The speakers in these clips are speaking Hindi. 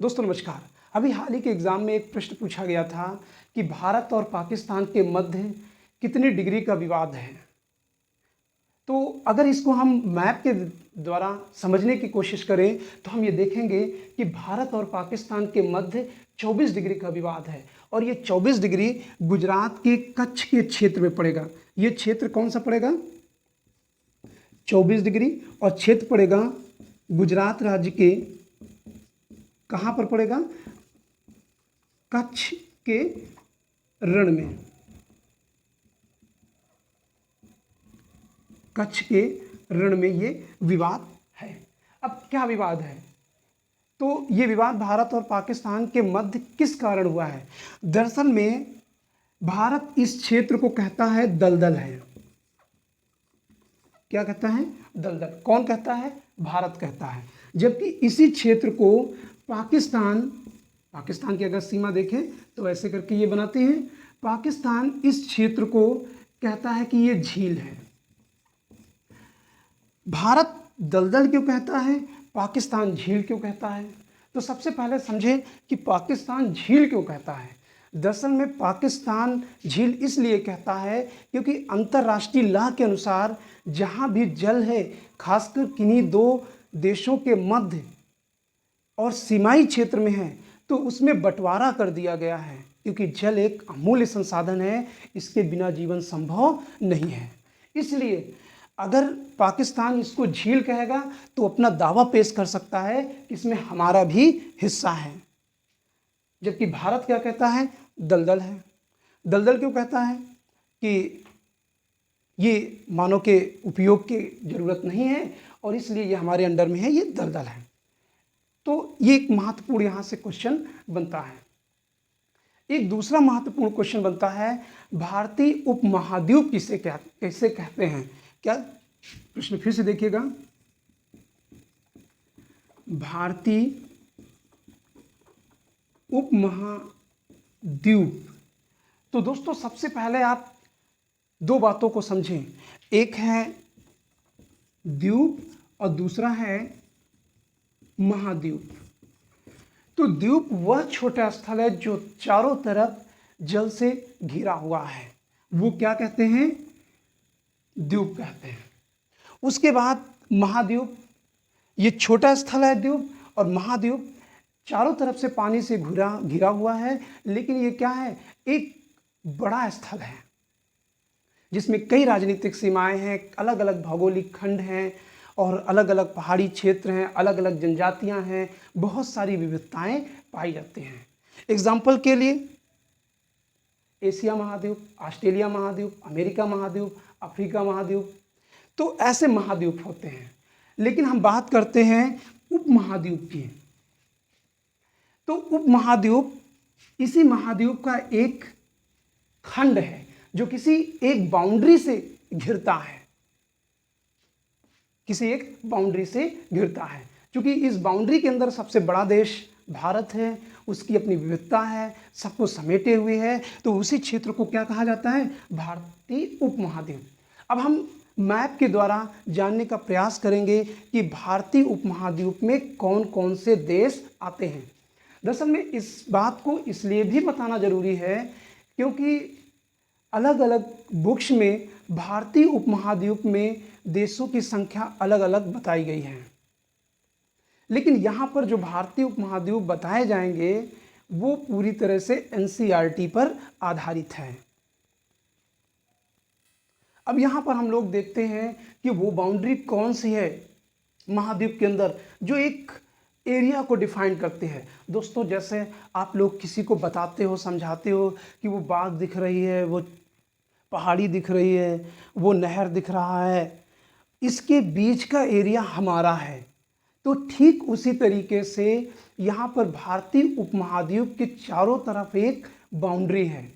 दोस्तों नमस्कार। अभी हाल ही के एग्ज़ाम में एक प्रश्न पूछा गया था कि भारत और पाकिस्तान के मध्य कितनी डिग्री का विवाद है। तो अगर इसको हम मैप के द्वारा समझने की कोशिश करें तो हम ये देखेंगे कि भारत और पाकिस्तान के मध्य 24 डिग्री का विवाद है और ये 24 डिग्री गुजरात के कच्छ के क्षेत्र में पड़ेगा। ये क्षेत्र कौन सा पड़ेगा? 24 डिग्री। और क्षेत्र पड़ेगा गुजरात राज्य के कहाँ पर पड़ेगा? कच्छ के रण में। कच्छ के रण में ये विवाद है। अब क्या विवाद है? तो ये विवाद भारत और पाकिस्तान के मध्य किस कारण हुआ है? दरअसल में भारत इस क्षेत्र को कहता है दलदल है। क्या कहता है? दलदल। कौन कहता है? भारत कहता है। जबकि इसी क्षेत्र को पाकिस्तान की अगर सीमा देखें तो ऐसे करके ये बनाते हैं। पाकिस्तान इस क्षेत्र को कहता है कि ये झील है। भारत दलदल क्यों कहता है? पाकिस्तान झील क्यों कहता है? तो सबसे पहले समझें कि पाकिस्तान झील क्यों कहता है। दरअसल में पाकिस्तान झील इसलिए कहता है क्योंकि अंतर्राष्ट्रीय लॉ के अनुसार जहाँ भी जल है, खासकर किन्हीं दो देशों के मध्य और सीमाई क्षेत्र में है, तो उसमें बंटवारा कर दिया गया है। क्योंकि जल एक अमूल्य संसाधन है, इसके बिना जीवन संभव नहीं है। इसलिए अगर पाकिस्तान इसको झील कहेगा तो अपना दावा पेश कर सकता है कि इसमें हमारा भी हिस्सा है। जबकि भारत क्या कहता है? दलदल है। दलदल क्यों कहता है? कि ये मानव के उपयोग की ज़रूरत नहीं है और इसलिए ये हमारे अंडर में है, ये दलदल है। तो ये एक महत्वपूर्ण यहाँ से क्वेश्चन बनता है। एक दूसरा महत्वपूर्ण क्वेश्चन बनता है, भारतीय उपमहाद्वीप कैसे कहते हैं? क्या? प्रश्न फिर से देखिएगा। भारतीय उपमहाद्वीप। तो दोस्तों सबसे पहले आप दो बातों को समझें। एक है द्वीप और दूसरा है महाद्वीप। तो द्वीप वह छोटा स्थल है जो चारों तरफ जल से घिरा हुआ है, वो क्या कहते हैं? द्वीप कहते हैं। उसके बाद महाद्वीप, ये छोटा स्थल है द्वीप, और महाद्वीप चारों तरफ से पानी से घिरा हुआ है, लेकिन ये क्या है? एक बड़ा स्थल है जिसमें कई राजनीतिक सीमाएं हैं, अलग अलग भौगोलिक खंड हैं और अलग अलग पहाड़ी क्षेत्र हैं, अलग अलग जनजातियां हैं, बहुत सारी विविधताएं पाई जाती हैं। एग्जाम्पल के लिए एशिया महाद्वीप, ऑस्ट्रेलिया महाद्वीप, अमेरिका महाद्वीप, अफ्रीका महाद्वीप, तो ऐसे महाद्वीप होते हैं। लेकिन हम बात करते हैं उपमहाद्वीप की। तो उपमहाद्वीप इसी महाद्वीप का एक खंड है जो किसी एक बाउंड्री से घिरता है, किसी एक बाउंड्री से घिरता है। क्योंकि इस बाउंड्री के अंदर सबसे बड़ा देश भारत है, उसकी अपनी विविधता है, सबको समेटे हुए है, तो उसी क्षेत्र को क्या कहा जाता है? भारतीय उपमहाद्वीप। अब हम मैप के द्वारा जानने का प्रयास करेंगे कि भारतीय उपमहाद्वीप में कौन कौन से देश आते हैं। दरअसल में इस बात को इसलिए भी बताना जरूरी है क्योंकि अलग अलग बुक्स में भारतीय उपमहाद्वीप में देशों की संख्या अलग अलग बताई गई है, लेकिन यहाँ पर जो भारतीय उपमहाद्वीप बताए जाएंगे वो पूरी तरह से एनसीईआरटी पर आधारित है। अब यहाँ पर हम लोग देखते हैं कि वो बाउंड्री कौन सी है महाद्वीप के अंदर जो एक एरिया को डिफाइन करते हैं। दोस्तों जैसे आप लोग किसी को बताते हो, समझाते हो कि वो बाग दिख रही है, वो पहाड़ी दिख रही है, वो नहर दिख रहा है, इसके बीच का एरिया हमारा है। तो ठीक उसी तरीके से यहाँ पर भारतीय उपमहाद्वीप के चारों तरफ एक बाउंड्री है,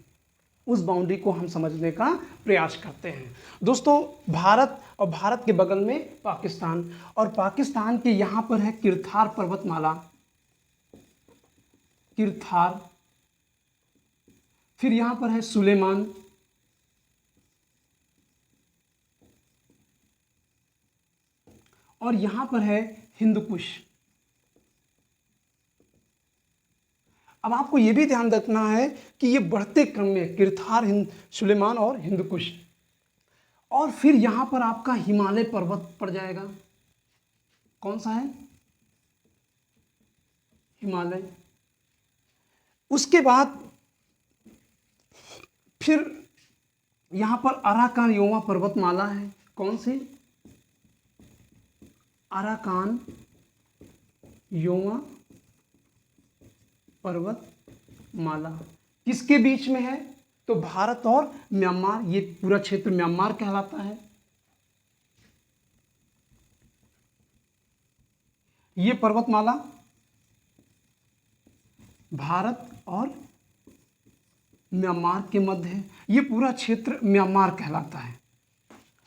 उस बाउंड्री को हम समझने का प्रयास करते हैं। दोस्तों भारत और भारत के बगल में पाकिस्तान, और पाकिस्तान के यहाँ पर है किरथार पर्वतमाला, किरथार। फिर यहाँ पर है सुलेमान, और यहाँ पर है हिंदकुश। अब आपको ये भी ध्यान रखना है कि ये बढ़ते क्रम में किरथार, सुलेमान और हिंदकुश, और फिर यहाँ पर आपका हिमालय पर्वत पड़ जाएगा। कौन सा है? हिमालय। उसके बाद फिर यहाँ पर अराकान योमा पर्वतमाला है। कौन सी? अराकान योमा पर्वतमाला किसके बीच में है? तो भारत और म्यांमार, ये पूरा क्षेत्र म्यांमार कहलाता है। ये पर्वतमाला भारत और म्यांमार के मध्य है। ये पूरा क्षेत्र म्यांमार कहलाता है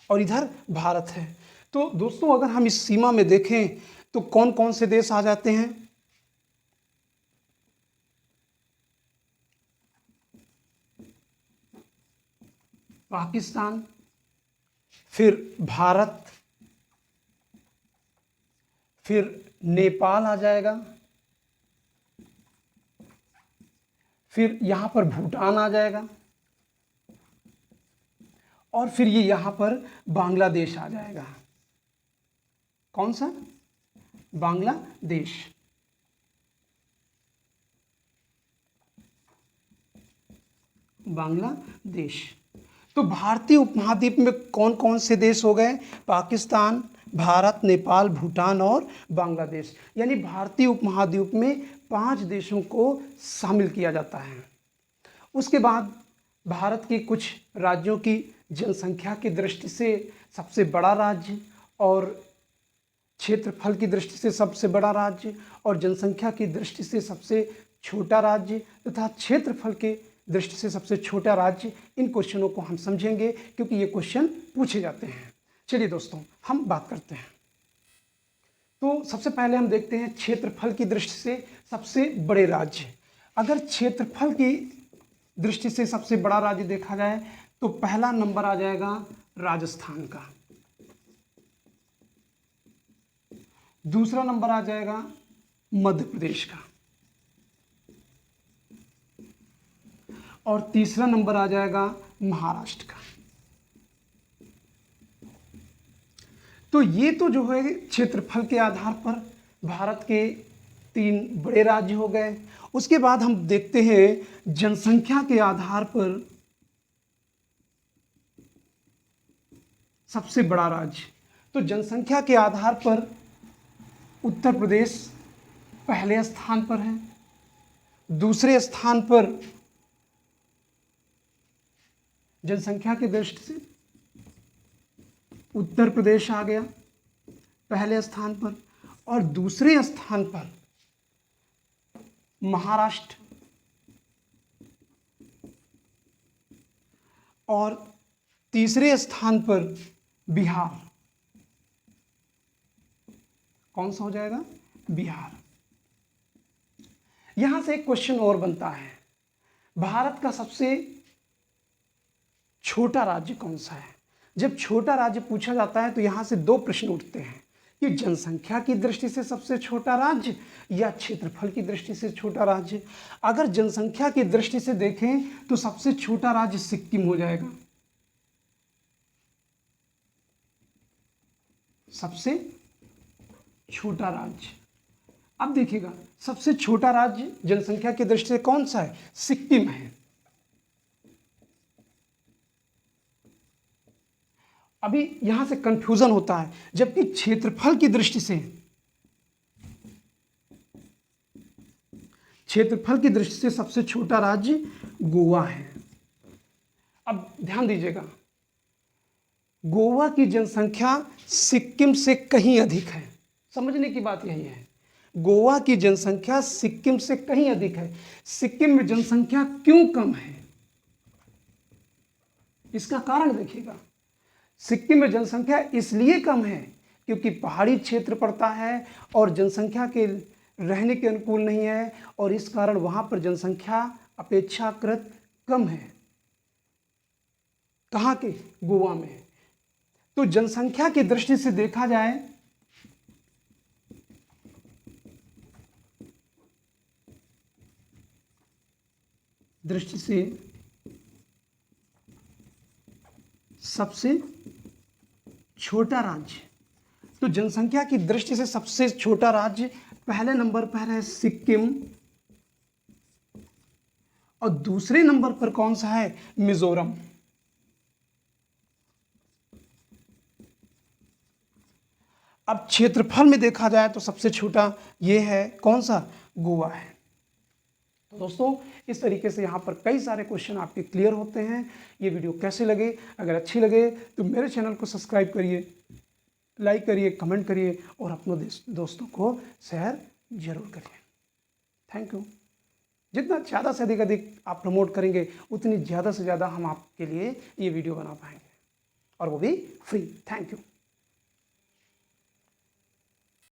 और इधर भारत है। तो दोस्तों अगर हम इस सीमा में देखें तो कौन कौन से देश आ जाते हैं? पाकिस्तान, फिर भारत, फिर नेपाल आ जाएगा, फिर यहाँ पर भूटान आ जाएगा, और फिर ये यहाँ पर बांग्लादेश आ जाएगा। कौन सा? बांग्लादेश। बांग्लादेश। तो भारतीय उपमहाद्वीप में कौन कौन से देश हो गए? पाकिस्तान, भारत, नेपाल, भूटान और बांग्लादेश। यानी भारतीय उपमहाद्वीप में 5 देशों को शामिल किया जाता है। उसके बाद भारत के कुछ राज्यों की जनसंख्या की दृष्टि से सबसे बड़ा राज्य, और क्षेत्रफल की दृष्टि से सबसे बड़ा राज्य, और जनसंख्या की दृष्टि से सबसे छोटा राज्य, तथा क्षेत्रफल के दृष्टि से सबसे छोटा राज्य। इन क्वेश्चनों को हम समझेंगे क्योंकि ये क्वेश्चन पूछे जाते हैं। चलिए दोस्तों हम बात करते हैं। तो सबसे पहले हम देखते हैं क्षेत्रफल की दृष्टि से सबसे बड़े राज्य। अगर क्षेत्रफल की दृष्टि से सबसे बड़ा राज्य देखा जाए तो पहला नंबर आ जाएगा राजस्थान का, दूसरा नंबर आ जाएगा मध्य प्रदेश का, और तीसरा नंबर आ जाएगा महाराष्ट्र का। तो ये तो जो है क्षेत्रफल के आधार पर भारत के 3 बड़े राज्य हो गए। उसके बाद हम देखते हैं जनसंख्या के आधार पर सबसे बड़ा राज्य। तो जनसंख्या के आधार पर उत्तर प्रदेश पहले स्थान पर है, दूसरे स्थान पर जनसंख्या की दृष्टि से उत्तर प्रदेश आ गया पहले स्थान पर, और दूसरे स्थान पर महाराष्ट्र, और तीसरे स्थान पर बिहार। कौन सा हो जाएगा? बिहार। यहां से एक क्वेश्चन और बनता है, भारत का सबसे छोटा राज्य कौन सा है? जब छोटा राज्य पूछा जाता है तो यहां से 2 प्रश्न उठते हैं कि जनसंख्या की दृष्टि से सबसे छोटा राज्य या क्षेत्रफल की दृष्टि से छोटा राज्य। अगर जनसंख्या की दृष्टि से देखें तो सबसे छोटा राज्य सिक्किम हो जाएगा, सबसे छोटा राज्य। अब देखिएगा सबसे छोटा राज्य जनसंख्या की दृष्टि से कौन सा है? सिक्किम है। अभी यहां से कंफ्यूजन होता है, जबकि क्षेत्रफल की दृष्टि से, क्षेत्रफल की दृष्टि से सबसे छोटा राज्य गोवा है। अब ध्यान दीजिएगा, गोवा की जनसंख्या सिक्किम से कहीं अधिक है। समझने की बात यही है, गोवा की जनसंख्या सिक्किम से कहीं अधिक है। सिक्किम में जनसंख्या क्यों कम है? इसका कारण देखिएगा, सिक्किम में जनसंख्या इसलिए कम है क्योंकि पहाड़ी क्षेत्र पड़ता है और जनसंख्या के रहने के अनुकूल नहीं है, और इस कारण वहाँ पर जनसंख्या अपेक्षाकृत कम है। कहाँ के? गोवा में। तो जनसंख्या की दृष्टि से देखा जाए दृष्टि से सबसे छोटा राज्य, तो जनसंख्या की दृष्टि से सबसे छोटा राज्य पहले नंबर पर है सिक्किम, और दूसरे नंबर पर कौन सा है? मिजोरम। अब क्षेत्रफल में देखा जाए तो सबसे छोटा ये है, कौन सा? गोवा है। तो दोस्तों इस तरीके से यहाँ पर कई सारे क्वेश्चन आपके क्लियर होते हैं। ये वीडियो कैसे लगे? अगर अच्छी लगे तो मेरे चैनल को सब्सक्राइब करिए, लाइक करिए, कमेंट करिए और अपने दोस्तों को शेयर जरूर करिए। Thank you. जितना ज़्यादा से अधिक आप प्रमोट करेंगे उतनी ज़्यादा से ज़्यादा हम आपके लिए ये वीडियो बना पाएंगे, और वो भी फ्री। Thank you.